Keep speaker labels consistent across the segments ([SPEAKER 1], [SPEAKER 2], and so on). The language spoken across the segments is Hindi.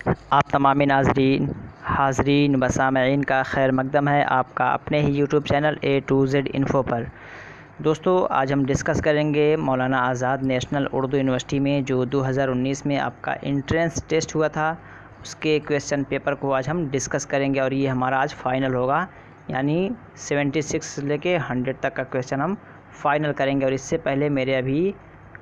[SPEAKER 1] आप तमाम नाज़रीन हाज़रीन व सामईन का खैर मकदम है आपका अपने ही YouTube channel A to Z info पर। दोस्तों, आज हम डिस्कस करेंगे मौलाना आज़ाद नेशनल उर्दू यूनिवर्सिटी में जो 2019 में आपका एंट्रेंस टेस्ट हुआ था, उसके क्वेश्चन पेपर को आज हम डिस्कस करेंगे और ये हमारा आज फाइनल होगा। यानी 76 से लेके 100 तक का क्वेश्चन हम फाइनल करेंगे। और इससे पहले मेरे अभी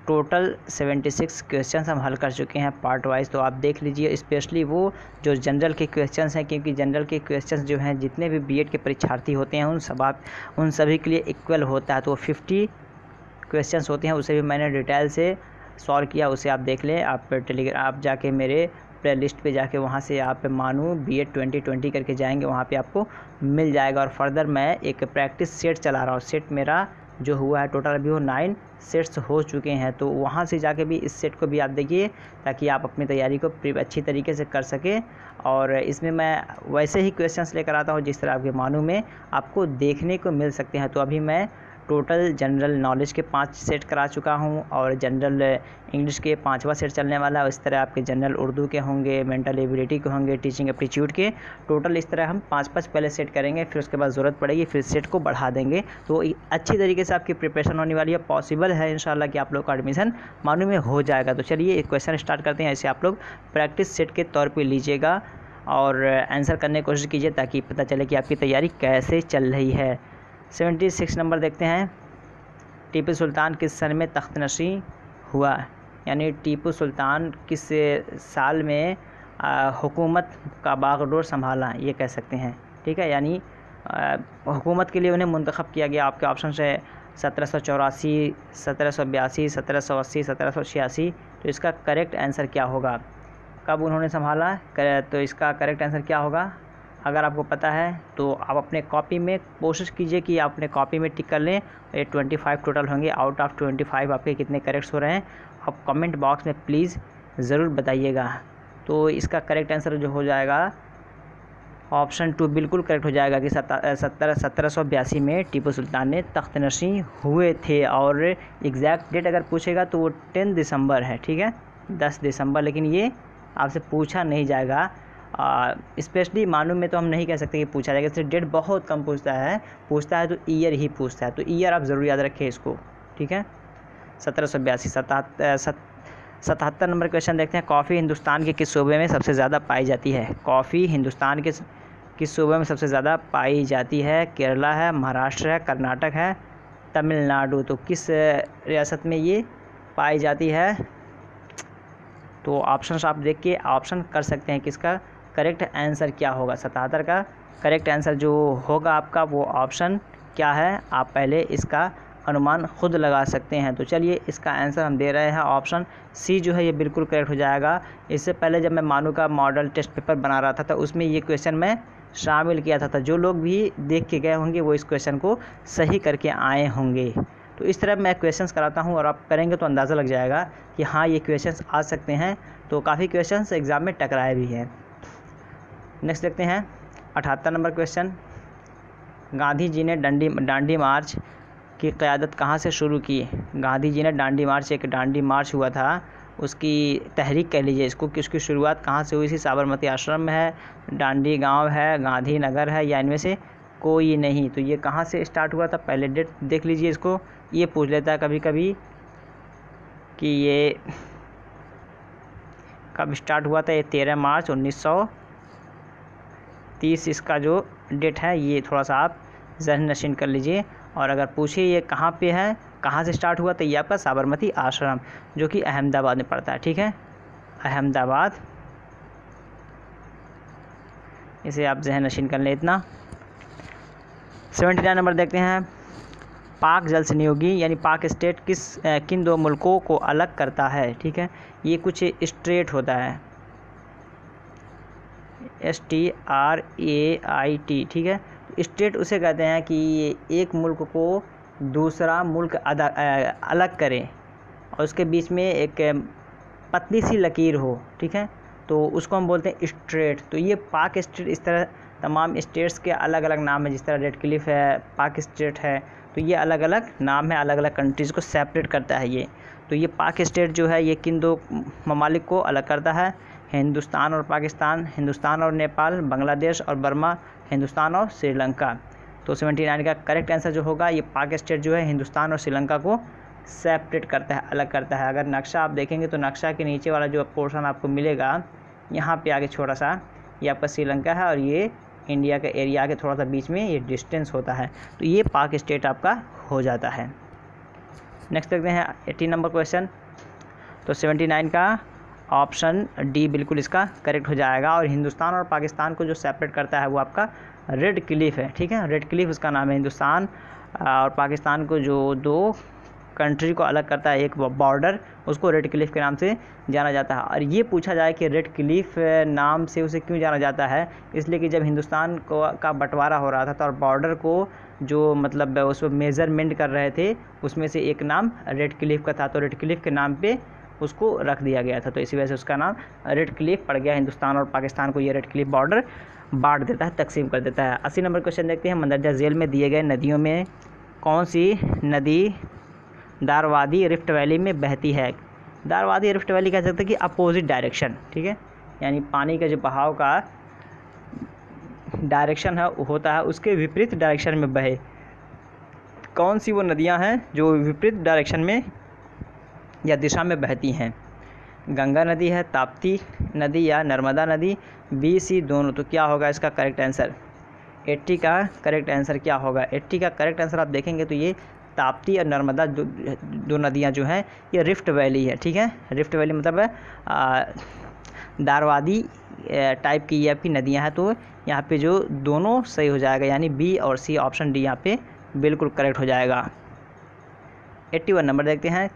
[SPEAKER 1] टोटल 76 क्वेश्चंस हम हल कर चुके हैं पार्ट वाइज, तो आप देख लीजिए। स्पेशली वो जो जनरल के क्वेश्चंस हैं, क्योंकि जनरल के क्वेश्चंस जो हैं जितने भी बीएड के परीक्षार्थी होते हैं उन सभी के लिए इक्वल होता है। तो 50 क्वेश्चंस होते हैं, उसे भी मैंने डिटेल से सॉल्व किया, उसे आप देख लें। आप जाके मेरे प्ले लिस्ट पे जाके वहाँ से आप मानू बीएड 2020 करके जाएंगे, वहाँ पे आपको मिल जाएगा। और फर्दर मैं एक प्रैक्टिस सेट चला रहा हूँ। सेट मेरा जो हुआ है टोटल अभी वो 9 सेट्स हो चुके हैं, तो वहाँ से जाके भी इस सेट को भी आप देखिए ताकि आप अपनी तैयारी को अच्छी तरीके से कर सकें। और इसमें मैं वैसे ही क्वेश्चंस लेकर आता हूँ जिस तरह आपके मानू में आपको देखने को मिल सकते हैं। तो अभी मैं टोटल जनरल नॉलेज के 5 सेट करा चुका हूँ और जनरल इंग्लिश के 5वां सेट चलने वाला है। इस तरह आपके जनरल उर्दू के होंगे, मेंटल एबिलिटी के होंगे, टीचिंग एप्टीट्यूड के। टोटल इस तरह हम 5-5 पहले सेट करेंगे, फिर उसके बाद ज़रूरत पड़ेगी फिर सेट को बढ़ा देंगे। तो अच्छी तरीके से आपकी प्रिपरेशन होने वाली है। पॉसिबल है इंशाल्लाह कि आप लोग का एडमिशन मानू में हो जाएगा। तो चलिए एक क्वेश्चन स्टार्ट करते हैं। ऐसे आप लोग प्रैक्टिस सेट के तौर पर लीजिएगा और आंसर करने की कोशिश कीजिए ताकि पता चले कि आपकी तैयारी कैसे चल रही है। 76 नंबर देखते हैं। टीपू सुल्तान किस सन में तख्त नशी हुआ? यानी टीपू सुल्तान किस साल में हुकूमत का बागडोर संभाला, ये कह सकते हैं। ठीक है, यानी हुकूमत के लिए उन्हें मुंतखब किया गया। आपके ऑप्शन है 1784, 1782, 1780, 1786। तो इसका करेक्ट आंसर क्या होगा? कब उन्होंने संभाला? तो इसका करेक्ट आंसर क्या होगा? अगर आपको पता है तो आप अपने कॉपी में कोशिश कीजिए कि आप अपने कॉपी में टिक कर लें। ये 25 टोटल होंगे। आउट ऑफ 25 आपके कितने करेक्ट हो रहे हैं आप कमेंट बॉक्स में प्लीज़ ज़रूर बताइएगा। तो इसका करेक्ट आंसर जो हो जाएगा ऑप्शन 2 बिल्कुल करेक्ट हो जाएगा कि 1782 में टीपू सुल्तान ने तख्त नशी हुए थे। और एग्जैक्ट डेट अगर पूछेगा तो वो 10 दिसंबर है। ठीक है, 10 दिसंबर। लेकिन ये आपसे पूछा नहीं जाएगा। स्पेशली मालूम में तो हम नहीं कह सकते कि पूछा जाएगा, इसलिए डेट बहुत कम पूछता है तो ईयर ही पूछता है। तो ईयर आप ज़रूर याद रखें इसको। ठीक है, 1782। 77 नंबर क्वेश्चन देखते हैं। कॉफ़ी हिंदुस्तान के किस सूबे में सबसे ज़्यादा पाई जाती है? कॉफ़ी हिंदुस्तान के किस सूबे में सबसे ज़्यादा पाई जाती है? केरला है, महाराष्ट्र है, कर्नाटक है, तमिलनाडु। तो किस रियासत में ये पाई जाती है? तो ऑप्शन आप देख के ऑप्शन कर सकते हैं कि इसका करेक्ट आंसर क्या होगा। 77 का करेक्ट आंसर जो होगा आपका वो ऑप्शन क्या है, आप पहले इसका अनुमान खुद लगा सकते हैं। तो चलिए इसका आंसर हम दे रहे हैं ऑप्शन सी जो है ये बिल्कुल करेक्ट हो जाएगा। इससे पहले जब मैं मानू का मॉडल टेस्ट पेपर बना रहा था तो उसमें ये क्वेश्चन मैं शामिल किया था। जो लोग भी देख के गए होंगे वो इस क्वेश्चन को सही करके आए होंगे। तो इस तरह मैं क्वेश्चंस कराता हूँ और आप करेंगे तो अंदाज़ा लग जाएगा कि हाँ ये क्वेश्चंस आ सकते हैं। तो काफ़ी क्वेश्चंस एग्ज़ाम में टकराए भी हैं। नेक्स्ट देखते हैं 78 नंबर क्वेश्चन। गांधी जी ने डांडी मार्च की क़यादत कहाँ से शुरू की? गांधी जी ने डांडी मार्च हुआ था, उसकी तहरीक कह लीजिए इसको, कि उसकी शुरुआत कहाँ से हुई थी? साबरमती आश्रम में है, डांडी गांव है, गांधी नगर है, या इनमें से कोई नहीं? तो ये कहाँ से स्टार्ट हुआ था पहले डेट देख लीजिए। इसको ये पूछ लेता है कभी कभी कि ये कब स्टार्ट हुआ था। ये 13 मार्च 1930 इसका जो डेट है ये थोड़ा सा आप ज़हन नशीन कर लीजिए। और अगर पूछे ये कहाँ पे है, कहाँ से स्टार्ट हुआ, तो ये आपका साबरमती आश्रम जो कि अहमदाबाद में पड़ता है। ठीक है, अहमदाबाद, इसे आप ज़हन नशीन कर लें इतना। 79 नंबर देखते हैं। पाक जल संयोगी यानी पाक स्टेट किन 2 मुल्कों को अलग करता है? ठीक है, ये कुछ स्ट्रेट होता है, STRAIT। ठीक है, स्टेट उसे कहते हैं कि एक मुल्क को दूसरा मुल्क अलग करे और उसके बीच में एक पतली सी लकीर हो। ठीक है, तो उसको हम बोलते हैं स्ट्रेट। तो ये पाक स्टेट, इस तरह तमाम स्टेट्स के अलग अलग नाम है। जिस तरह रेड क्लिफ है, पाक स्टेट है, तो ये अलग अलग नाम है, अलग अलग कंट्रीज़ को सेपरेट करता है ये। तो ये पाक स्टेट जो है ये किन दो ममालिक को अलग करता है? हिंदुस्तान और पाकिस्तान, हिंदुस्तान और नेपाल, बांग्लादेश और बर्मा, हिंदुस्तान और श्रीलंका। तो 79 का करेक्ट आंसर जो होगा ये पाक स्टेट जो है हिंदुस्तान और श्रीलंका को सेपरेट करता है, अलग करता है। अगर नक्शा आप देखेंगे तो नक्शा के नीचे वाला जो पोर्शन आपको मिलेगा यहाँ पे आगे छोटा सा, ये आपका श्रीलंका है और ये इंडिया का एरिया के थोड़ा सा बीच में ये डिस्टेंस होता है, तो ये पाक स्टेट आपका हो जाता है। नेक्स्ट देखते हैं 80 नंबर क्वेश्चन। तो 79 का ऑप्शन डी बिल्कुल इसका करेक्ट हो जाएगा। और हिंदुस्तान और पाकिस्तान को जो सेपरेट करता है वो आपका रेड क्लिफ है, ठीक है, रेड क्लिफ उसका नाम है। हिंदुस्तान और पाकिस्तान को जो दो कंट्री को अलग करता है एक बॉर्डर, उसको रेड क्लिफ के नाम से जाना जाता है। और ये पूछा जाए कि रेड क्लिफ नाम से उसे क्यों जाना जाता है, इसलिए कि जब हिंदुस्तान का बंटवारा हो रहा था तो बॉर्डर को जो मतलब उस पर मेज़रमेंट कर रहे थे उसमें से एक नाम रेड क्लिफ का था, तो रेड क्लिफ के नाम पे उसको रख दिया गया था, तो इसी वजह से उसका नाम रेड क्लिफ पड़ गया। हिंदुस्तान और पाकिस्तान को ये रेड क्लिफ बॉर्डर बांट देता है, तकसीम कर देता है। 80 नंबर क्वेश्चन देखते हैं। मंदरजा झील में दिए गए नदियों में कौन सी नदी दारवादी रिफ्ट वैली में बहती है? दारवादी रिफ्ट वैली कह सकते हैं कि अपोजिट डायरेक्शन, ठीक है, यानी पानी का जो बहाव का डायरेक्शन है होता है उसके विपरीत डायरेक्शन में बहे। कौन सी वो नदियां हैं जो विपरीत डायरेक्शन में या दिशा में बहती हैं? गंगा नदी है, ताप्ती नदी या नर्मदा नदी, बी सी दोनों। तो क्या होगा इसका करेक्ट आंसर? 80 का करेक्ट आंसर क्या होगा? 80 का करेक्ट आंसर आप देखेंगे तो ये ताप्ती और नर्मदा दो नदियां जो हैं ये रिफ्ट वैली है, ठीक है। रिफ्ट वैली मतलब दारवादी टाइप की ये आपकी नदियां हैं, तो यहाँ पे जो दोनों सही हो जाएगा, यानी बी और सी ऑप्शन डी यहाँ पे बिल्कुल करेक्ट हो जाएगा। 81 नंबर देखते हैं।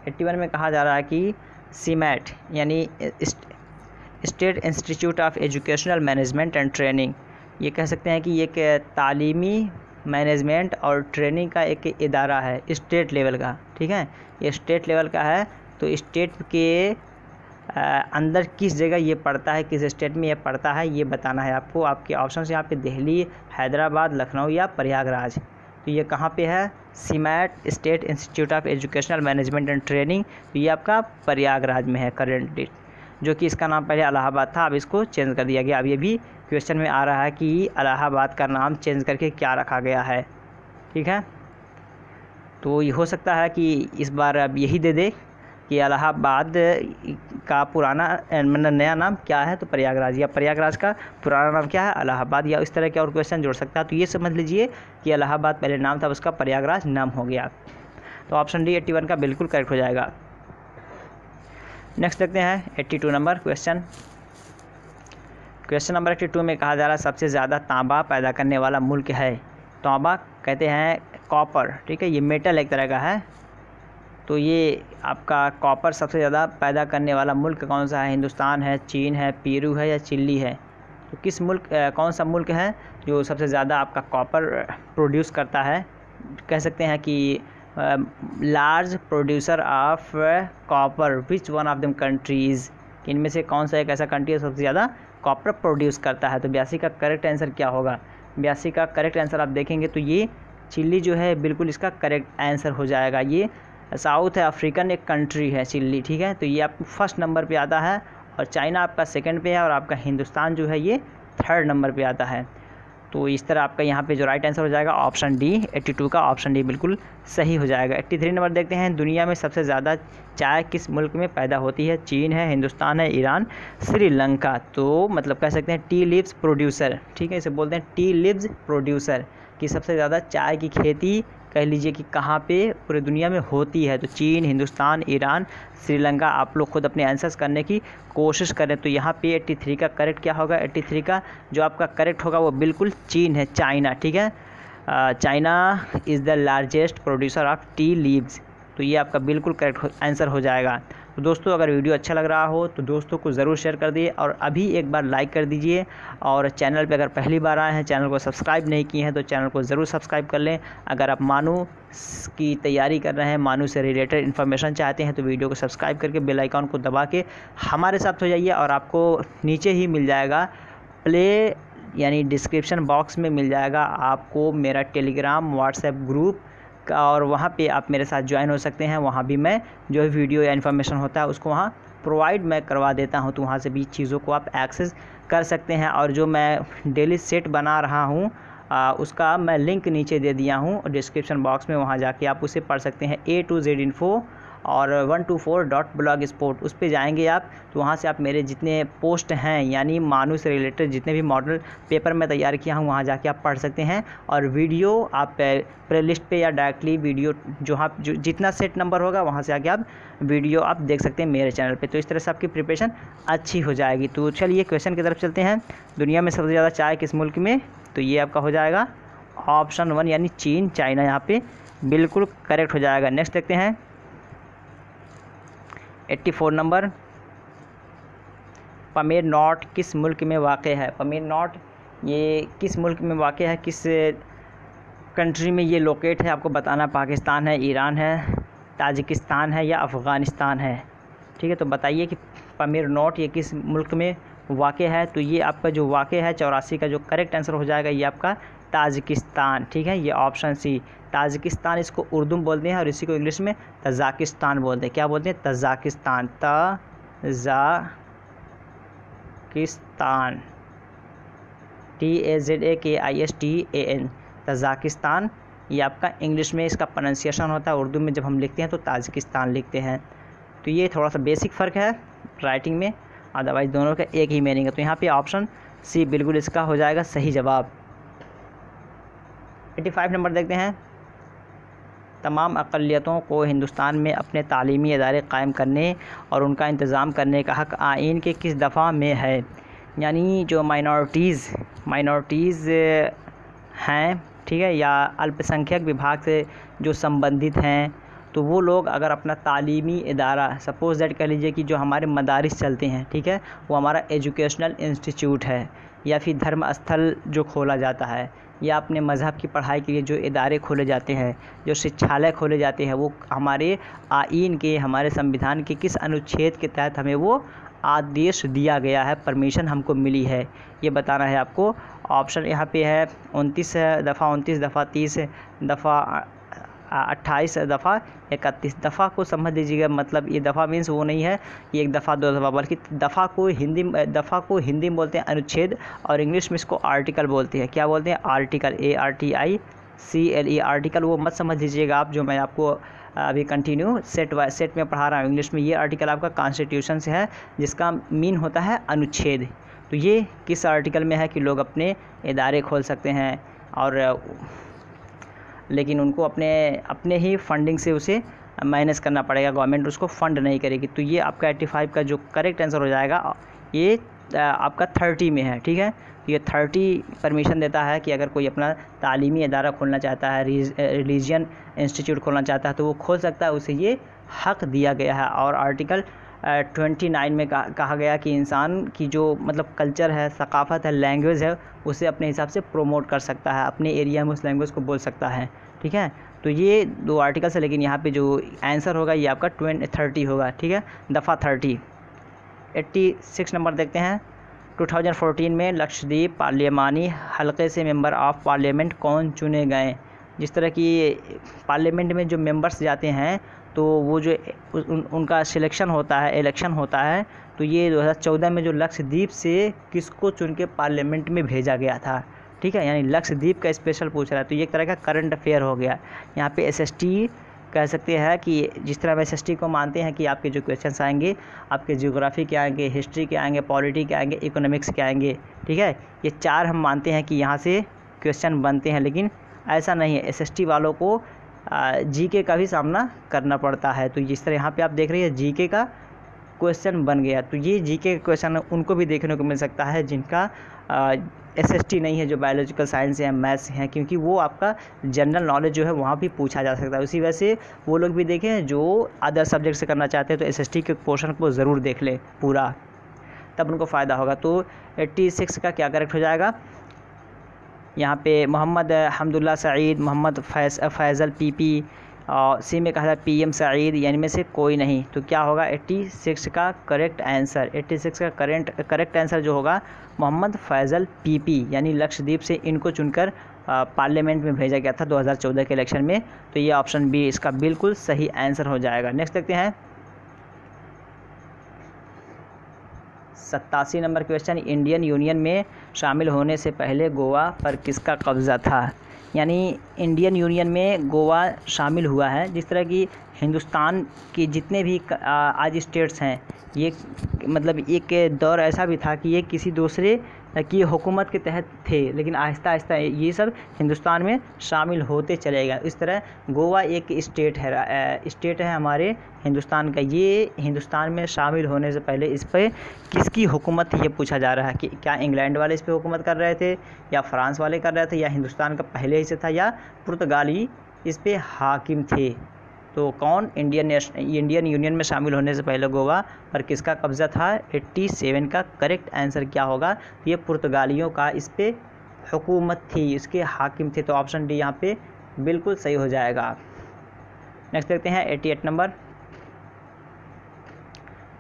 [SPEAKER 1] 81 में कहा जा रहा है कि सीमैट यानी state institute of educational management and training, ये कह सकते हैं कि ये एक तालीमी मैनेजमेंट और ट्रेनिंग का एक इदारा है स्टेट लेवल का, ठीक है, ये स्टेट लेवल का है। तो स्टेट के अंदर किस जगह ये पड़ता है, किस स्टेट में ये पड़ता है, ये बताना है आपको। आपके ऑप्शन यहाँ पे दिल्ली, हैदराबाद, लखनऊ या प्रयागराज। तो ये कहाँ पे है? CMAT state institute of educational management and training, तो ये आपका प्रयागराज में है करेंटली, जो कि इसका नाम पहले इलाहाबाद था, अब इसको चेंज कर दिया गया। अब ये भी क्वेश्चन में आ रहा है कि इलाहाबाद का नाम चेंज करके क्या रखा गया है, ठीक है। तो ये हो सकता है कि इस बार अब यही दे दे कि इलाहाबाद का पुराना मतलब नया नाम क्या है, तो प्रयागराज, या प्रयागराज का पुराना नाम क्या है, इलाहाबाद, या इस तरह के और क्वेश्चन जुड़ सकता है। तो ये समझ लीजिए कि इलाहाबाद पहले नाम था, उसका प्रयागराज नाम हो गया। तो ऑप्शन डी 81 का बिल्कुल करेक्ट हो जाएगा। नेक्स्ट देखते हैं 82 नंबर क्वेश्चन। क्वेश्चन नंबर 82 में कहा जा रहा है सबसे ज़्यादा तांबा पैदा करने वाला मुल्क है। तांबा कहते हैं कॉपर, ठीक है, ये मेटल एक तरह का है। तो ये आपका कॉपर सबसे ज़्यादा पैदा करने वाला मुल्क कौन सा है? हिंदुस्तान है, चीन है, पेरू है या चिली है? तो किस मुल्क कौन सा मुल्क है जो सबसे ज़्यादा आपका कॉपर प्रोड्यूस करता है? कह सकते हैं कि large producer of copper which one of them countries, इनमें से कौन सा एक ऐसा कंट्री है सबसे ज़्यादा कॉपर प्रोड्यूस करता है? तो 82 का करेक्ट आंसर क्या होगा? 82 का करेक्ट आंसर आप देखेंगे तो ये चिली जो है बिल्कुल इसका करेक्ट आंसर हो जाएगा। ये साउथ अफ्रीकन एक कंट्री है चिली, ठीक है। तो ये आपको फर्स्ट नंबर पे आता है और चाइना आपका सेकंड पे है और आपका हिंदुस्तान जो है ये थर्ड नंबर पे आता है। तो इस तरह आपका यहाँ पे जो राइट आंसर हो जाएगा ऑप्शन डी 82 का ऑप्शन डी बिल्कुल सही हो जाएगा। 83 नंबर देखते हैं। दुनिया में सबसे ज़्यादा चाय किस मुल्क में पैदा होती है? चीन है, हिंदुस्तान है, ईरान, श्रीलंका। तो मतलब कह सकते हैं टी लीव्स प्रोड्यूसर, ठीक है, इसे बोलते हैं टी लीव्स प्रोड्यूसर, कि सबसे ज़्यादा चाय की खेती कह लीजिए कि कहाँ पे पूरी दुनिया में होती है। तो चीन, हिंदुस्तान, ईरान, श्रीलंका। आप लोग खुद अपने आंसर्स करने की कोशिश करें। तो यहाँ पे 83 का करेक्ट क्या होगा? 83 का जो आपका करेक्ट होगा वो बिल्कुल चीन है, चाइना, ठीक है। China is the largest producer of tea leaves. तो ये आपका बिल्कुल करेक्ट आंसर हो जाएगा। तो दोस्तों अगर वीडियो अच्छा लग रहा हो तो दोस्तों को ज़रूर शेयर कर दिए और अभी एक बार लाइक कर दीजिए। और चैनल पे अगर पहली बार आए हैं, चैनल को सब्सक्राइब नहीं किए हैं तो चैनल को ज़रूर सब्सक्राइब कर लें। अगर आप मानू की तैयारी कर रहे हैं, मानू से रिलेटेड इन्फॉर्मेशन चाहते हैं तो वीडियो को सब्सक्राइब करके बेल आइकॉन को दबा के हमारे साथ हो जाइए। और आपको नीचे ही मिल जाएगा प्ले यानी डिस्क्रिप्शन बॉक्स में मिल जाएगा आपको मेरा टेलीग्राम व्हाट्सएप ग्रुप और वहाँ पे आप मेरे साथ ज्वाइन हो सकते हैं। वहाँ भी मैं जो वीडियो या इन्फॉर्मेशन होता है उसको वहाँ प्रोवाइड मैं करवा देता हूँ, तो वहाँ से भी चीज़ों को आप एक्सेस कर सकते हैं। और जो मैं डेली सेट बना रहा हूँ उसका मैं लिंक नीचे दे दिया हूँ डिस्क्रिप्शन बॉक्स में, वहाँ जाके आप उसे पढ़ सकते हैं। A to Z Info और 124.blogspot उस पे जाएंगे आप, तो वहाँ से आप मेरे जितने पोस्ट हैं यानी मानू से रिलेटेड जितने भी मॉडल पेपर मैं तैयार किया हूँ वहाँ जाके आप पढ़ सकते हैं। और वीडियो आप प्लेलिस्ट पे या डायरेक्टली वीडियो जो जितना सेट नंबर होगा वहाँ से आके आप वीडियो आप देख सकते हैं मेरे चैनल पे। तो इस तरह से आपकी प्रिपरेशन अच्छी हो जाएगी। तो चलिए क्वेश्चन की तरफ चलते हैं। दुनिया में सबसे ज़्यादा चाय किस मुल्क में? तो ये आपका हो जाएगा ऑप्शन 1 यानी चीन, चाइना यहाँ पे बिल्कुल करेक्ट हो जाएगा। नेक्स्ट देखते हैं 84 नंबर, पमेर नॉट किस मुल्क में वाक़ है? पमेर नॉट ये किस मुल्क में वाक़ है, किस कंट्री में ये लोकेट है? आपको बताना पाकिस्तान है, ईरान है, ताजिकिस्तान है या अफ़गानिस्तान है। ठीक है, तो बताइए कि पमेर नॉट ये किस मुल्क में वाक़ है? तो ये आपका जो वाक़ है 84 का जो करेक्ट आंसर हो जाएगा ये आपका ताजिकिस्तान। ठीक है, ये ऑप्शन सी ताजिकिस्तान, इसको उर्दू में बोलते हैं और इसी को इंग्लिश में तजाकिस्तान बोलते हैं। क्या बोलते हैं? Tajikistan, Tajikistan, TAZAKISTAN, Tajikistan. ये आपका इंग्लिश में इसका प्रोनाउंसिएशन होता है, उर्दू में जब हम लिखते हैं तो ताजिकिस्तान लिखते हैं। तो ये थोड़ा सा बेसिक फ़र्क है राइटिंग में, अदरवाइज़ दोनों का एक ही मीनिंग है। तो यहाँ पे ऑप्शन सी बिल्कुल इसका हो जाएगा सही जवाब। 85 नंबर देखते हैं, तमाम अक़लियतों को हिंदुस्तान में अपने तालीमी इदारे कायम करने और उनका इंतज़ाम करने का हक़ आइन के किस दफ़ा में है? यानी जो माइनॉरिटीज़ हैं, ठीक है, या अल्पसंख्यक विभाग से जो संबंधित हैं, तो वो लोग अगर अपना तालीमी इदारा सपोज़ दैट कह लीजिए कि जो हमारे मदारिस चलते हैं, ठीक है, वो हमारा एजुकेशनल इंस्टीट्यूट है या फिर धर्म स्थल जो खोला जाता है या अपने मज़हब की पढ़ाई के लिए जो इदारे खोले जाते हैं, जो शिक्षालय खोले जाते हैं, वो हमारे आइन के, हमारे संविधान के किस अनुच्छेद के तहत हमें वो आदेश दिया गया है, परमिशन हमको मिली है, ये बताना है आपको। ऑप्शन यहाँ पे है 29 दफ़ा, 29 दफ़ा, 30 दफ़ा, 28 दफ़ा, 31 दफ़ा को समझ लीजिएगा। मतलब ये दफ़ा मीन्स वो नहीं है कि एक दफ़ा दो दफ़ा, बल्कि दफ़ा को हिंदी में बोलते हैं अनुच्छेद और इंग्लिश में इसको आर्टिकल बोलते हैं। क्या बोलते हैं? Article, ARTICLE article. वो मत समझ लीजिएगा आप, जो मैं आपको अभी कंटिन्यू सेट में पढ़ा रहा हूँ इंग्लिश में। ये आर्टिकल आपका कॉन्स्टिट्यूशन से है जिसका मीन होता है अनुच्छेद। तो ये किस आर्टिकल में है कि लोग अपने इदारे खोल सकते हैं और लेकिन उनको अपने ही फंडिंग से उसे मैनेज करना पड़ेगा, गवर्नमेंट उसको फ़ंड नहीं करेगी। तो ये आपका 85 का जो करेक्ट आंसर हो जाएगा ये आपका 30 में है। ठीक है, ये 30 परमिशन देता है कि अगर कोई अपना तालीमी इदारा खोलना चाहता है, रिलीजियन इंस्टीट्यूट खोलना चाहता है तो वो खोल सकता है, उसे ये हक़ दिया गया है। और आर्टिकल 29 में कहा गया कि इंसान की जो मतलब कल्चर है, सकाफ़त है, लैंग्वेज है, उसे अपने हिसाब से प्रोमोट कर सकता है, अपने एरिया में उस लैंग्वेज को बोल सकता है। ठीक है, तो ये दो आर्टिकल्स है, लेकिन यहाँ पे जो आंसर होगा ये आपका 30 होगा। ठीक है, दफ़ा 30। 86 नंबर देखते हैं, 2014 में लक्षद्वीप पार्लियामानी हलक़े से मेंबर ऑफ़ पार्लियामेंट कौन चुने गए? जिस तरह की पार्लियामेंट में जो मेंबर्स जाते हैं तो वो जो उनका सिलेक्शन होता है, इलेक्शन होता है, तो ये 2014 में जो लक्षद्वीप से किसको चुन के पार्लियामेंट में भेजा गया था। ठीक है, यानी लक्षद्वीप का स्पेशल पूछ रहा है, तो ये एक तरह का करंट अफेयर हो गया। यहाँ पे SST कह सकते हैं कि जिस तरह हम SST को मानते हैं कि आपके जो क्वेश्चंस आएंगे आपके ज्योग्राफी के आएंगे, हिस्ट्री के आएंगे, पॉलिटी के आएंगे, इकोनॉमिक्स के आएंगे। ठीक है, ये 4 हम मानते हैं कि यहाँ से क्वेश्चन बनते हैं, लेकिन ऐसा नहीं है। SST वालों को GK का भी सामना करना पड़ता है। तो जिस तरह यहाँ पे आप देख रहे हैं GK का क्वेश्चन बन गया, तो ये GK का क्वेश्चन उनको भी देखने को मिल सकता है जिनका SST नहीं है, जो बायोलॉजिकल साइंस है, मैथ्स हैं, क्योंकि वो आपका जनरल नॉलेज जो है वहाँ भी पूछा जा सकता है। उसी वजह से वो लोग भी देखें जो अदर सब्जेक्ट से करना चाहते हैं, तो SST के पोर्शन को ज़रूर देख लें पूरा, तब उनको फ़ायदा होगा। तो 86 का क्या करेक्ट हो जाएगा? यहाँ पे मोहम्मद हमदुल्ला सईद, मोहम्मद फैज़ल PP, और सी में कहा था PM सईद, यानी में से कोई नहीं। तो क्या होगा 86 का करेक्ट आंसर? 86 का करेक्ट आंसर जो होगा मोहम्मद फैज़ल PP, यानी लक्षद्वीप से इनको चुनकर पार्लियामेंट में भेजा गया था 2014 के इलेक्शन में। तो ये ऑप्शन बी इसका बिल्कुल सही आंसर हो जाएगा। नेक्स्ट देखते हैं 87 नंबर क्वेश्चन, इंडियन यूनियन में शामिल होने से पहले गोवा पर किसका कब्ज़ा था? यानी इंडियन यूनियन में गोवा शामिल हुआ है। जिस तरह की हिंदुस्तान की जितने भी आज स्टेट्स हैं, ये मतलब एक दौर ऐसा भी था कि ये किसी दूसरे की हुकूमत के तहत थे, लेकिन आहिस्ता आहिस्ता ये सब हिंदुस्तान में शामिल होते चले गए। इस तरह गोवा एक स्टेट है हमारे हिंदुस्तान का। ये हिंदुस्तान में शामिल होने से पहले इस पर किसकी हुकूमत ये पूछा जा रहा है कि क्या इंग्लैंड वाले इस पर हुकूमत कर रहे थे, या फ्रांस वाले कर रहे थे, या हिंदुस्तान का पहले ही से था, या पुर्तगाली इस पर हाकिम थे। तो कौन इंडियन यूनियन में शामिल होने से पहले गोवा पर किसका कब्ज़ा था? 87 का करेक्ट आंसर क्या होगा? ये पुर्तगालियों का इस पर हुकूमत थी, इसके हाकिम थे। तो ऑप्शन डी यहाँ पे बिल्कुल सही हो जाएगा। नेक्स्ट देखते हैं 88 नंबर।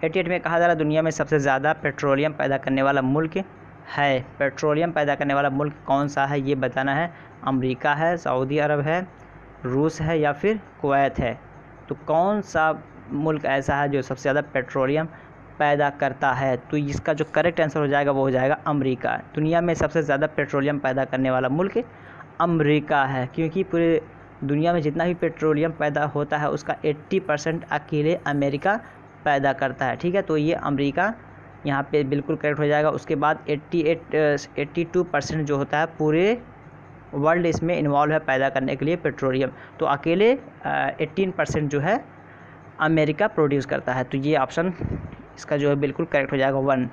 [SPEAKER 1] 88 में कहा जा रहा है दुनिया में सबसे ज़्यादा पेट्रोलियम पैदा करने वाला मुल्क है। पेट्रोलियम पैदा करने वाला मुल्क कौन सा है ये बताना है। अमेरिका है, सऊदी अरब है, रूस है, या फिर कुवैत है। तो कौन सा मुल्क ऐसा है जो सबसे ज़्यादा पेट्रोलियम पैदा करता है? तो इसका जो करेक्ट आंसर हो जाएगा वो हो जाएगा अमेरिका। दुनिया में सबसे ज़्यादा पेट्रोलियम पैदा करने वाला मुल्क अमेरिका है, क्योंकि पूरे दुनिया में जितना भी पेट्रोलियम पैदा होता है उसका 80% अकेले अमेरिका पैदा करता है। ठीक है, तो ये अमेरिका यहाँ पे बिल्कुल करेक्ट हो जाएगा। उसके बाद 82% जो होता है पूरे वर्ल्ड इसमें इन्वॉल्व है पैदा करने के लिए पेट्रोलियम। तो अकेले 18% जो है अमेरिका प्रोड्यूस करता है। तो ये ऑप्शन इसका जो है बिल्कुल करेक्ट हो जाएगा 1।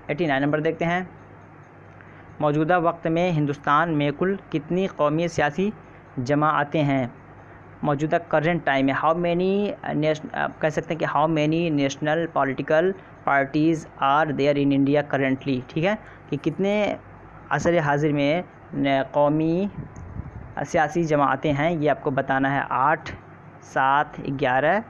[SPEAKER 1] 89 नंबर देखते हैं। मौजूदा वक्त में हिंदुस्तान में कुल कितनी कौमी सियासी जमाअतें हैं? मौजूदा करंट टाइम में हाउ मैनी कह सकते हैं कि how many national political parties are there in India currently. ठीक है, कि कितने असर हाजिर में कौमी सियासी जमाअतें हैं ये आपको बताना है। 8, 7, 11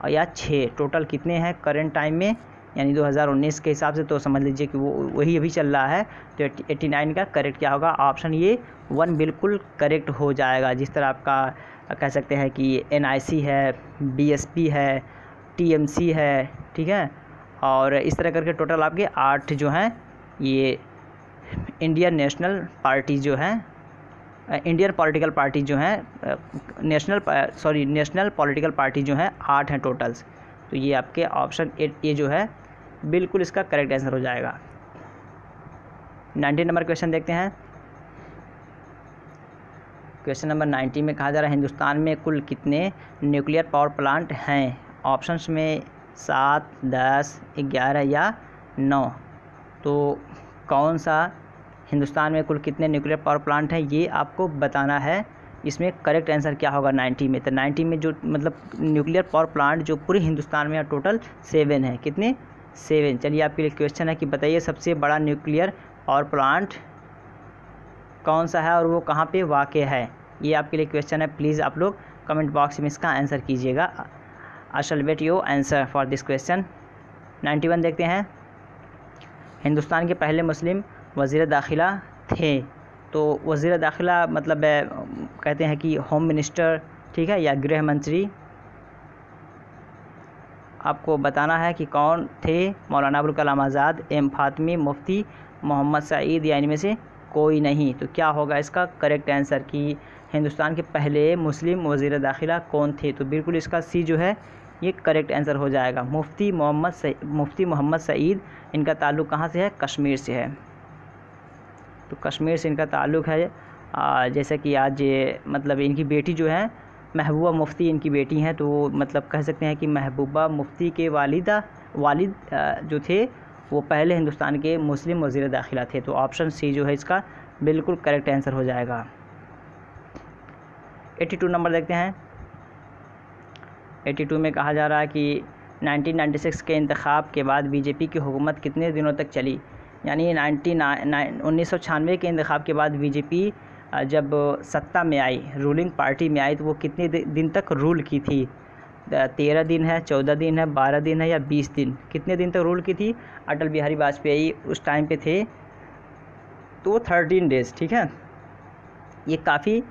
[SPEAKER 1] और या 6 टोटल कितने हैं करंट टाइम में, यानी 2019 के हिसाब से। तो समझ लीजिए कि वो वही अभी चल रहा है। तो 89 का करेक्ट क्या होगा? ऑप्शन ये 1 बिल्कुल करेक्ट हो जाएगा। जिस तरह आपका कह सकते हैं कि NIC है, BSP है, TMC है, ठीक है, और इस तरह करके टोटल आपके 8 जो हैं ये इंडियन नेशनल पार्टी जो हैं, इंडियन पॉलिटिकल पार्टी जो हैं, नेशनल पॉलिटिकल पार्टी जो हैं 8 हैं टोटल्स। तो ये आपके ऑप्शन 8 ये जो है बिल्कुल इसका करेक्ट आंसर हो जाएगा। 90 नंबर क्वेश्चन देखते हैं। क्वेश्चन नंबर 90 में कहा जा रहा है हिंदुस्तान में कुल कितने न्यूक्लियर पावर प्लांट हैं? ऑप्शंस में 7, 10, 11 या 9। तो कौन सा हिंदुस्तान में कुल कितने न्यूक्लियर पावर प्लांट हैं ये आपको बताना है। इसमें करेक्ट आंसर क्या होगा 90 में? तो 90 में जो मतलब न्यूक्लियर पावर प्लांट जो पूरे हिंदुस्तान में टोटल 7 है। कितने? 7। चलिए आपके लिए क्वेश्चन है कि बताइए सबसे बड़ा न्यूक्लियर पावर प्लांट कौन सा है और वो कहाँ पे वाक़ है? ये आपके लिए क्वेश्चन है। प्लीज़ आप लोग कमेंट बॉक्स में इसका आंसर कीजिएगा। I shall wait your answer for this question. 91 देखते हैं। हिंदुस्तान के पहले मुस्लिम वज़ीर दाखिला थे। तो वज़ीर दाखिला मतलब कहते हैं कि होम मिनिस्टर, ठीक है, या गृह मंत्री। आपको बताना है कि कौन थे। मौलाना अबुल कलाम आज़ाद, एम फातमी, मुफ्ती मोहम्मद सईद, या इनमें से कोई नहीं। तो क्या होगा इसका करेक्ट आंसर कि हिंदुस्तान के पहले मुस्लिम वज़ीर दाखिला कौन थे? तो बिल्कुल इसका सी जो है ये करेक्ट आंसर हो जाएगा। मुफ्ती मोहम्मद सईद। इनका ताल्लुक़ कहाँ से है? कश्मीर से है। तो कश्मीर से इनका ताल्लुक़ है। जैसे कि आज मतलब इनकी बेटी जो है महबूबा मुफ्ती इनकी बेटी हैं। तो मतलब कह सकते हैं कि महबूबा मुफ्ती के वालिद जो थे वो पहले हिंदुस्तान के मुस्लिम वज़ीर दाखिला थे। तो ऑप्शन सी जो है इसका बिल्कुल करेक्ट आंसर हो जाएगा। 82 नंबर देखते हैं। 82 में कहा जा रहा है कि 1996 के इंतखाब के बाद बीजेपी की हुकूमत कितने दिनों तक चली? यानी 1996 के इंतखाब के बाद बीजेपी जब सत्ता में आई, रूलिंग पार्टी में आई, तो वो कितने दिन तक रूल की थी? 13 दिन है, 14 दिन है, 12 दिन है, या 20 दिन? कितने दिन तक रूल की थी? अटल बिहारी वाजपेयी उस टाइम पे थे तो 13 डेज़, ठीक है। ये काफ़ी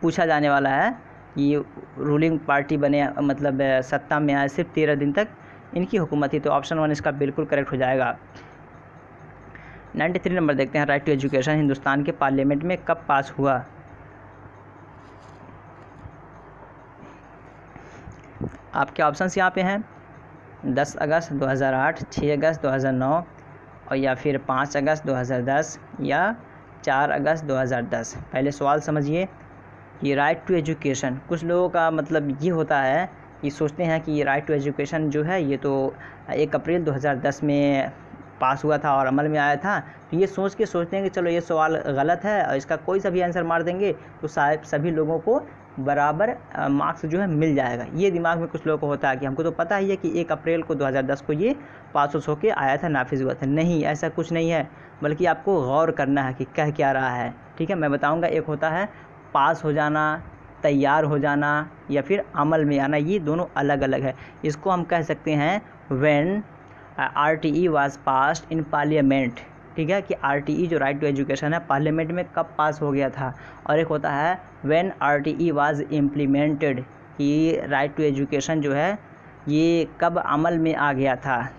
[SPEAKER 1] पूछा जाने वाला है। ये रूलिंग पार्टी बने, मतलब सत्ता में आए सिर्फ 13 दिन तक इनकी हुकूमत थी। तो ऑप्शन 1 इसका बिल्कुल करेक्ट हो जाएगा। 93 नंबर देखते हैं, राइट टू एजुकेशन हिंदुस्तान के पार्लियामेंट में कब पास हुआ? आपके ऑप्शंस यहाँ पे हैं 10 अगस्त 2008, 6 अगस्त 2009 और या फिर 5 अगस्त 2010 या 4 अगस्त 2010। पहले सवाल समझिए। ये राइट टू एजुकेशन, कुछ लोगों का मतलब ये होता है कि सोचते हैं कि ये राइट टू एजुकेशन जो है ये तो 1 अप्रैल 2010 में पास हुआ था और अमल में आया था। तो ये सोच के सोचते हैं कि चलो ये सवाल गलत है और इसका कोई सा भी आंसर मार देंगे तो शायद सभी लोगों को बराबर मार्क्स जो है मिल जाएगा। ये दिमाग में कुछ लोगों को होता है कि हमको तो पता ही है कि 1 अप्रैल को 2010 को ये पास होके आया था, नाफिज हुआ था। नहीं, ऐसा कुछ नहीं है, बल्कि आपको गौर करना है कि कह क्या रहा है, ठीक है। मैं बताऊँगा, एक होता है पास हो जाना, तैयार हो जाना या फिर अमल में आना, ये दोनों अलग अलग है। इसको हम कह सकते हैं when RTE was passed in parliament, ठीक है, कि RTE जो राइट टू एजुकेशन है पार्लियामेंट में कब पास हो गया था। और एक होता है व्हेन RTE वाज इम्प्लीमेंटेड, कि राइट टू एजुकेशन जो है ये कब अमल में आ गया था,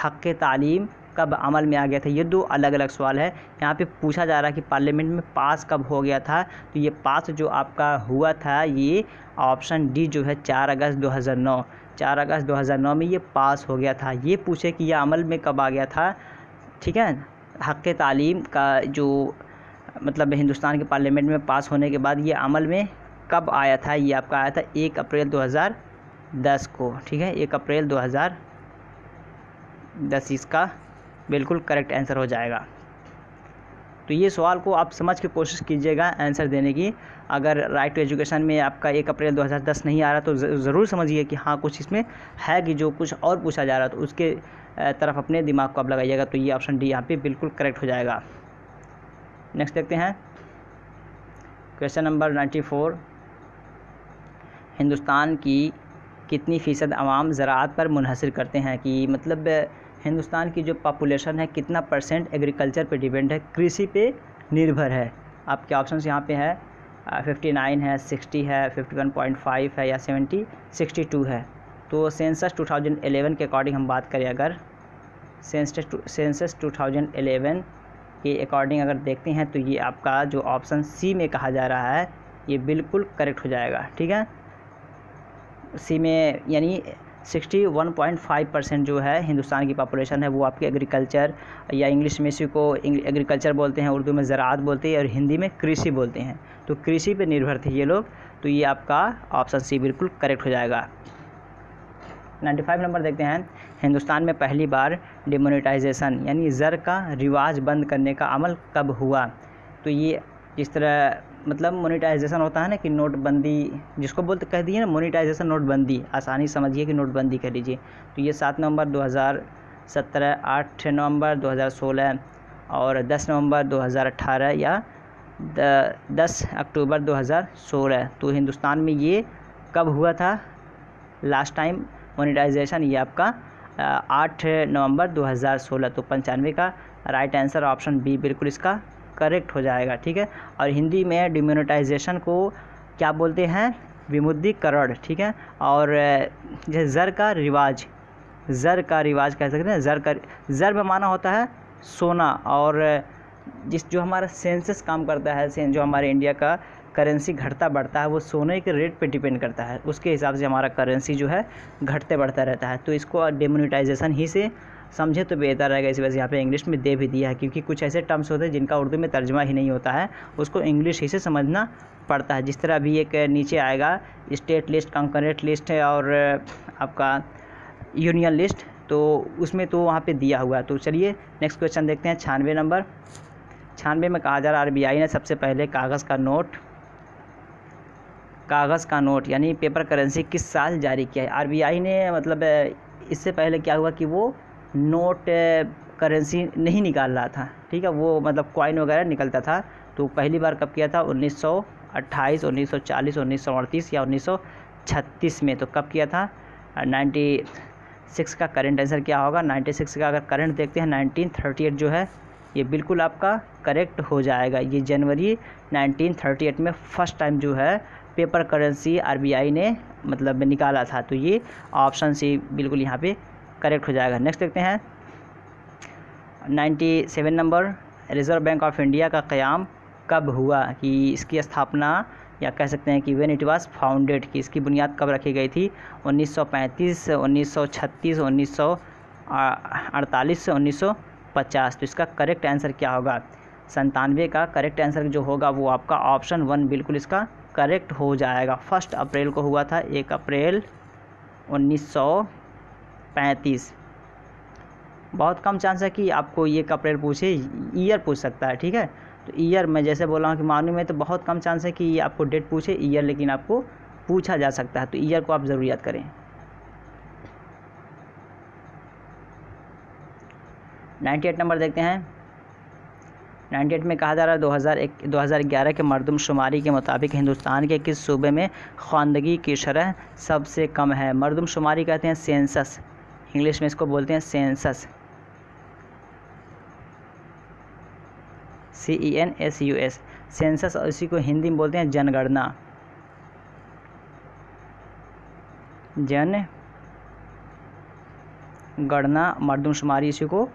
[SPEAKER 1] हक़ तालीम कब अमल में आ गया था। ये दो अलग अलग सवाल है। यहाँ पे पूछा जा रहा है कि पार्लियामेंट में पास कब हो गया था, तो ये पास जो आपका हुआ था ये ऑप्शन डी जो है 4 अगस्त 2009, 4 अगस्त 2009 में ये पास हो गया था। ये पूछे कि यह अमल में कब आ गया था, ठीक है। हक़ तालीम का जो मतलब हिंदुस्तान के पार्लियामेंट में पास होने के बाद ये अमल में कब आया था, ये आपका आया था 1 अप्रैल 2010 को, ठीक है, 1 अप्रैल 2010 इसका बिल्कुल करेक्ट आंसर हो जाएगा। तो ये सवाल को आप समझ के कोशिश कीजिएगा आंसर देने की। अगर राइट टू एजुकेशन में आपका 1 अप्रैल 2010 नहीं आ रहा तो ज़रूर समझिए कि हाँ कुछ इसमें है कि जो कुछ और पूछा जा रहा है, तो उसके तरफ अपने दिमाग को आप लगाइएगा। तो ये ऑप्शन डी यहाँ पे बिल्कुल करेक्ट हो जाएगा। नेक्स्ट देखते हैं क्वेश्चन नंबर 94, हिंदुस्तान की कितनी फ़ीसद आवाम ज़राअत पर मुनहसर करते हैं, कि मतलब हिंदुस्तान की जो पॉपुलेशन है कितना % एग्रीकल्चर पे डिपेंड है, कृषि पे निर्भर है। आपके ऑप्शंस यहाँ पे है 59 है, 60 है, 51.5 है या 62 है। तो सेंसस 2011 के अकॉर्डिंग हम बात करें, अगर सेंसस 2011 के अकॉर्डिंग अगर देखते हैं तो ये आपका जो ऑप्शन सी में कहा जा रहा है ये बिल्कुल करेक्ट हो जाएगा, ठीक है। सी में यानी 61.5% जो है हिंदुस्तान की पॉपुलेशन है वो आपके एग्रीकल्चर, या इंग्लिश में इसी को एग्रीकल्चर बोलते हैं, उर्दू में ज़राअत बोलते हैं और हिंदी में कृषि बोलते हैं। तो कृषि पे निर्भर थे ये लोग। तो ये आपका ऑप्शन सी बिल्कुल करेक्ट हो जाएगा। 95 नंबर देखते हैं, हिंदुस्तान में पहली बार डिमोनेटाइजेशन यानी ज़र का रिवाज बंद करने का अमल कब हुआ। तो ये जिस तरह मतलब मोनेटाइजेशन होता है ना कि नोटबंदी जिसको बोलते कह दिए ना, मोनेटाइजेशन नोटबंदी, आसानी समझिए कि नोटबंदी कह लीजिए। तो ये 7 नवंबर 2017, 8 नवंबर 2016 और 10 नवंबर 2018 या 10 अक्टूबर 2016। तो हिंदुस्तान में ये कब हुआ था लास्ट टाइम मोनेटाइजेशन, ये आपका 8 नवंबर 2016। तो 95 का राइट आंसर ऑप्शन बी बिल्कुल इसका करेक्ट हो जाएगा, ठीक है। और हिंदी में डिमोनेटाइजेशन को क्या बोलते हैं, विमुद्रीकरण, ठीक है। और जैसे ज़र का रिवाज कह सकते हैं। ज़र में माना होता है सोना, और जो हमारा सेंसस काम करता है, जो हमारे इंडिया का करेंसी घटता बढ़ता है वो सोने के रेट पे डिपेंड करता है, उसके हिसाब से हमारा करेंसी जो है घटते बढ़ता रहता है। तो इसको डिमोनेटाइजेशन ही से समझे तो बेहतर रहेगा। इस वजह से यहाँ पे इंग्लिश में दे भी दिया है, क्योंकि कुछ ऐसे टर्म्स होते हैं जिनका उर्दू में तर्जुमा ही नहीं होता है, उसको इंग्लिश ही से समझना पड़ता है। जिस तरह अभी एक नीचे आएगा स्टेट लिस्ट, कंकरेंट लिस्ट है और आपका यूनियन लिस्ट, तो उसमें तो वहाँ पे दिया हुआ है। तो चलिए नेक्स्ट क्वेश्चन देखते हैं। 96 नंबर, 96 में कहा जा रहा है RBI ने सबसे पहले कागज़ का नोट यानी पेपर करेंसी किस साल जारी किया है। RBI ने मतलब इससे पहले क्या हुआ कि वो नोट करेंसी नहीं निकाल रहा था, ठीक है, वो मतलब कॉइन वगैरह निकलता था। तो पहली बार कब किया था, 1928, 1940, 1938 या 1936 में। तो कब किया था, 96 का करंट आंसर क्या होगा। 96 का अगर करंट देखते हैं 1938 जो है ये बिल्कुल आपका करेक्ट हो जाएगा। ये जनवरी 1938 में फर्स्ट टाइम जो है पेपर करेंसी आरबीआई ने मतलब निकाला था। तो ये ऑप्शन सी बिल्कुल यहाँ पे करेक्ट हो जाएगा। नेक्स्ट देखते हैं 97 number, reserve bank of India का क़याम कब हुआ, कि इसकी स्थापना या कह सकते हैं कि व्हेन इट वाज फाउंडेड, कि इसकी बुनियाद कब रखी गई थी। 1935, 1936, 1948 से 1950। तो इसका करेक्ट आंसर क्या होगा? 97 का करेक्ट आंसर जो होगा वो आपका ऑप्शन 1 बिल्कुल इसका करेक्ट हो जाएगा। 1 अप्रैल को हुआ था, 1 अप्रैल 1935। बहुत कम चांस है कि आपको 1 अप्रैल पूछे, ईयर पूछ सकता है, ठीक है। तो ईयर मैं जैसे बोला हूँ कि मानने में तो बहुत कम चांस है कि आपको डेट पूछे ईयर, लेकिन आपको पूछा जा सकता है। तो ईयर को आप ज़रूर याद करें। 98 नंबर देखते हैं। 98 में कहा जा रहा है 2011 के मरदमशुमारी के मुताबिक हिंदुस्तान के किस सूबे में ख्वानदगी की शरह सबसे कम है। मरदमशुमारी कहते हैं सेंसस, इंग्लिश में इसको बोलते हैं सेंसस, CENSUS, सेंसस, और इसी को हिंदी में बोलते हैं जनगणना, जनगणना, मरदमशुमारी इसी को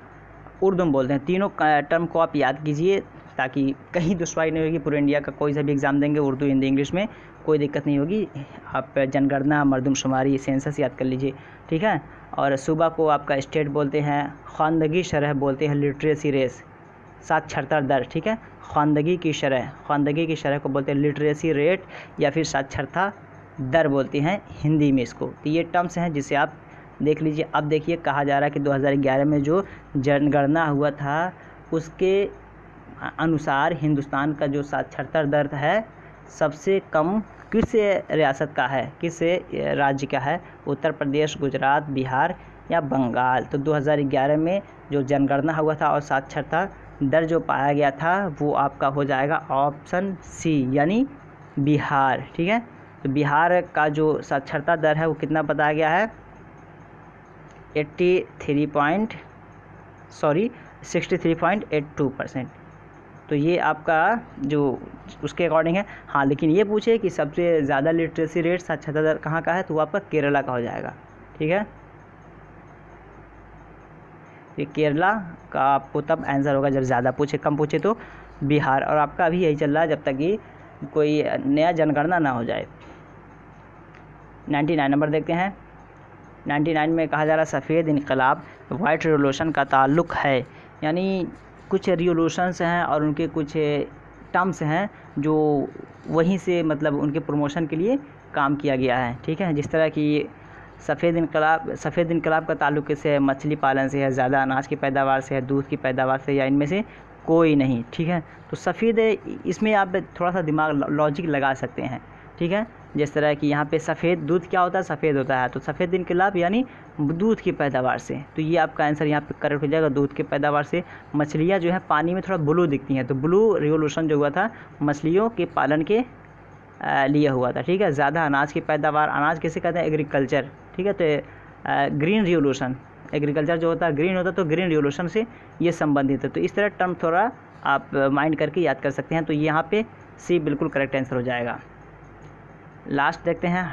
[SPEAKER 1] उर्दू में बोलते हैं। तीनों टर्म को आप याद कीजिए ताकि कहीं दुश्वारी नहीं होगी। पूरे इंडिया का कोई सा भी एग्ज़ाम देंगे उर्दू हिंदी इंग्लिश में कोई दिक्कत नहीं होगी। आप जनगणना, मरदमशुमारी, सेंसस याद कर लीजिए, ठीक है। और सूबा को आपका स्टेट बोलते हैं, ख्वानदगी शरह बोलते हैं लिटरेसी रेस, साक्षरता दर, ठीक है। ख्वानदगी की शरह को बोलते हैं लिटरेसी रेट या फिर साक्षरता दर बोलते हैं हिंदी में इसको। तो ये टर्म्स हैं जिसे आप देख लीजिए। अब देखिए कहा जा रहा है कि 2011 में जो जनगणना हुआ था उसके अनुसार हिंदुस्तान का जो साक्षरता दर है सबसे कम किस रियासत का है, किस राज्य का है, उत्तर प्रदेश, गुजरात, बिहार या बंगाल। तो 2011 में जो जनगणना हुआ था और साक्षरता दर जो पाया गया था वो आपका हो जाएगा ऑप्शन सी यानी बिहार, ठीक है। तो बिहार का जो साक्षरता दर है वो कितना बताया गया है 63.82%। तो ये आपका जो उसके अकॉर्डिंग है। हाँ, लेकिन ये पूछे कि सबसे ज़्यादा लिटरेसी रेट साक्षरता दर कहाँ का है, तो वो आपका केरला का हो जाएगा, ठीक है। ये केरला का आपको तब आंसर होगा जब ज़्यादा पूछे, कम पूछे तो बिहार। और आपका अभी यही चल रहा है जब तक कि कोई नया जनगणना ना हो जाए। 99 नंबर देखते हैं। 99 में कहा जा रहा है सफ़ेद इनकलाब वाइट रिवोल्यूशन का ताल्लुक़ है, यानी कुछ रिवोल्यूशंस हैं और उनके कुछ टर्म्स हैं जो वहीं से मतलब उनके प्रमोशन के लिए काम किया गया है, ठीक है। जिस तरह कि सफ़ेद इनकलाब का ताल्लुक़ से है मछली पालन से है, ज़्यादा अनाज की पैदावार से है, दूध की पैदावार से, या इनमें से कोई नहीं, ठीक है। तो सफ़ेद इसमें आप थोड़ा सा दिमाग लॉजिक लगा सकते हैं, ठीक है। जिस तरह कि यहाँ पे सफ़ेद दूध क्या होता है, सफ़ेद होता है, तो सफ़ेद इनकलाब यानी दूध की पैदावार से। तो ये आपका आंसर यहाँ पे करेक्ट हो जाएगा, दूध की पैदावार से। मछलियाँ जो है पानी में थोड़ा ब्लू दिखती हैं, तो ब्लू रिवोल्यूशन जो हुआ था मछलियों के पालन के लिए हुआ था, ठीक है। ज़्यादा अनाज की पैदावार, अनाज कैसे कहते हैं एग्रीकल्चर, ठीक है। तो ग्रीन रिवोल्यूशन, एग्रीकल्चर जो होता है ग्रीन होता है, तो ग्रीन रिवोल्यूशन से ये संबंधित है। तो इस तरह टर्म थोड़ा आप माइंड करके याद कर सकते हैं। तो यहाँ पे सी बिल्कुल करेक्ट आंसर हो जाएगा। लास्ट देखते हैं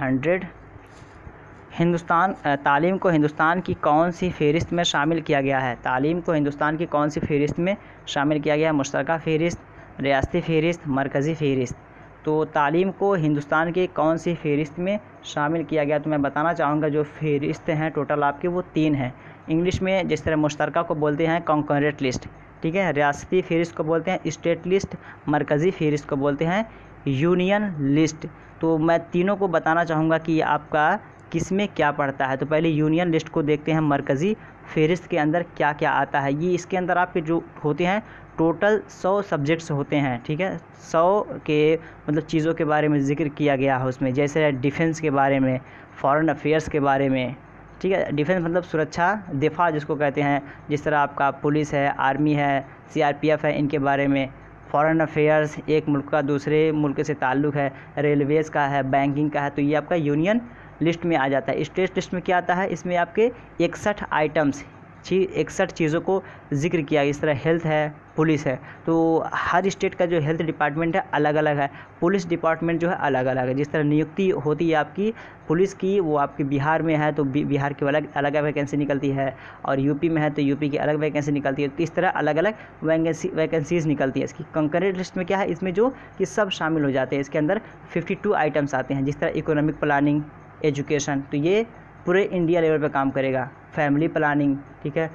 [SPEAKER 1] 100। तालीम को हिंदुस्तान की कौन सी फ़हरिस्त में शामिल किया गया है। तालीम को हिंदुस्तान की कौन सी फ़हरिस्त में शामिल किया गया है, मुश्तरका फ़हरिस्त, रियासती फ़हरिस्त, मरकज़ी फ़हरिस्त। तो तालीम को हिंदुस्तान की कौन सी फ़हरिस्त में शामिल किया गया, तो मैं बताना चाहूँगा जो फ़हरिस्त हैं टोटल आपके वो 3 हैं। इंग्लिश में जिस तरह मुश्तरका को बोलते हैं कॉन्करेंट लिस्ट, ठीक है। रियासती फ़हरिस्त को बोलते हैं स्टेट लिस्ट, मरकज़ी फ़हरिस्त को बोलते हैं यूनियन लिस्ट। तो मैं तीनों को बताना चाहूँगा कि आपका किस में क्या पड़ता है। तो पहले यूनियन लिस्ट को देखते हैं, मरकज़ी फ़हरिस्त के अंदर क्या क्या आता है। ये इसके अंदर आपके जो होते हैं टोटल 100 सब्जेक्ट्स होते हैं, ठीक है। 100 के मतलब चीज़ों के बारे में ज़िक्र किया गया है उसमें, जैसे डिफेंस के बारे में, फॉरेन अफेयर्स के बारे में, ठीक है। डिफेंस मतलब सुरक्षा, दिफा जिसको कहते हैं, जिस तरह आपका पुलिस है, आर्मी है, CRPF है, इनके बारे में। फॉरेन अफेयर्स, एक मुल्क का दूसरे मुल्क से ताल्लुक़ है, रेलवेज़ का है, बैंकिंग का है, तो ये आपका यूनियन लिस्ट में आ जाता है। स्टेट लिस्ट में क्या आता है, इसमें आपके 61 आइटम्स 61 चीज़ों को जिक्र किया। इस तरह हेल्थ है, पुलिस है, तो हर स्टेट का जो हेल्थ डिपार्टमेंट है अलग अलग है, पुलिस डिपार्टमेंट जो है अलग अलग है। जिस तरह नियुक्ति होती है आपकी पुलिस की, वो आपके बिहार में है तो बिहार की अलग अलग वैकेंसी निकलती है, और यूपी में है तो यूपी की अलग वैकेंसी निकलती है। तो इस तरह अलग अलग वैकेंसीज़ निकलती है। इसकी कंकरेंट लिस्ट में क्या है, इसमें जो कि सब शामिल हो जाते हैं। इसके अंदर 52 आइटम्स आते हैं, जिस तरह इकोनॉमिक प्लानिंग, एजुकेशन, तो ये पूरे इंडिया लेवल पे काम करेगा। फैमिली प्लानिंग, ठीक है,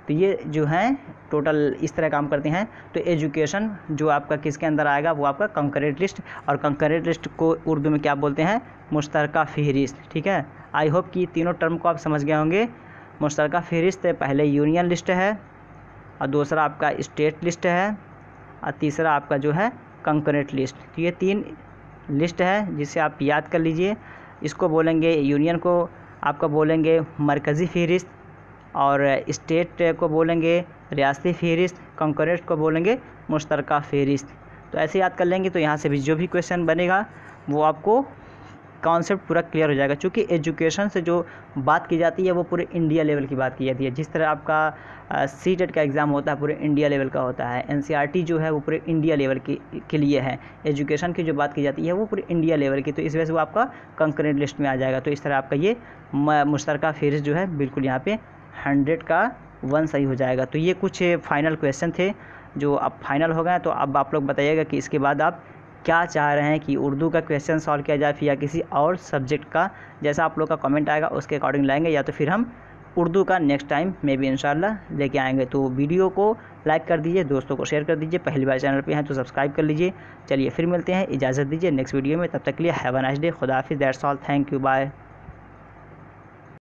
[SPEAKER 1] तो ये जो हैं टोटल इस तरह काम करते हैं। तो एजुकेशन जो आपका किसके अंदर आएगा, वो आपका कंकरेंट लिस्ट, और कंकरेंट लिस्ट को उर्दू में क्या बोलते हैं, मुश्तरका फ़हरिस्त। ठीक है, आई होप कि तीनों टर्म को आप समझ गए होंगे। मुश्तरका फ़हरिस्त पहले यूनियन लिस्ट है, और दूसरा आपका स्टेट लिस्ट है, और तीसरा आपका जो है कंकरेंट लिस्ट। तो ये 3 लिस्ट है जिसे आप याद कर लीजिए। इसको बोलेंगे, यूनियन को आपका बोलेंगे मरकज़ी फ़हरिस्त, और स्टेट को बोलेंगे रियासती फ़हरिस्त, कंकरेंट को बोलेंगे मुश्तरका फ़हरिस्त। तो ऐसे याद कर लेंगे तो यहाँ से भी जो भी क्वेश्चन बनेगा वो आपको कॉन्सेप्ट पूरा क्लियर हो जाएगा। क्योंकि एजुकेशन से जो बात की जाती है वो पूरे इंडिया लेवल की बात की जाती है। जिस तरह आपका सीटेट का एग्ज़ाम होता है पूरे इंडिया लेवल का होता है, एनसीईआरटी जो है वो पूरे इंडिया लेवल के लिए है। एजुकेशन की जो बात की जाती है वो पूरे इंडिया लेवल की, तो इस वजह से वो आपका कंकरेंट लिस्ट में आ जाएगा। तो इस तरह आपका ये मुश्तरका फ़हरिस्त जो है बिल्कुल यहाँ पे 100 का 1 सही हो जाएगा। तो ये कुछ फाइनल क्वेश्चन थे जो अब फाइनल हो गए। तो अब आप लोग बताइएगा कि इसके बाद आप क्या चाह रहे हैं कि उर्दू का क्वेश्चन सॉल्व किया जाए, फिर या किसी और सब्जेक्ट का। जैसा आप लोग का कमेंट आएगा उसके अकॉर्डिंग लाएंगे, या तो फिर हम उर्दू का नेक्स्ट टाइम में भी इंशाल्लाह लेके आएंगे। तो वीडियो को लाइक कर दीजिए, दोस्तों को शेयर कर दीजिए, पहली बार चैनल पे हैं तो सब्सक्राइब कर लीजिए। चलिए फिर मिलते हैं, इजाज़त दीजिए नेक्स्ट वीडियो में, तब तक के लिए हैव अ नाइस डे, खुदा हाफिज़, that's all, thank you, bye.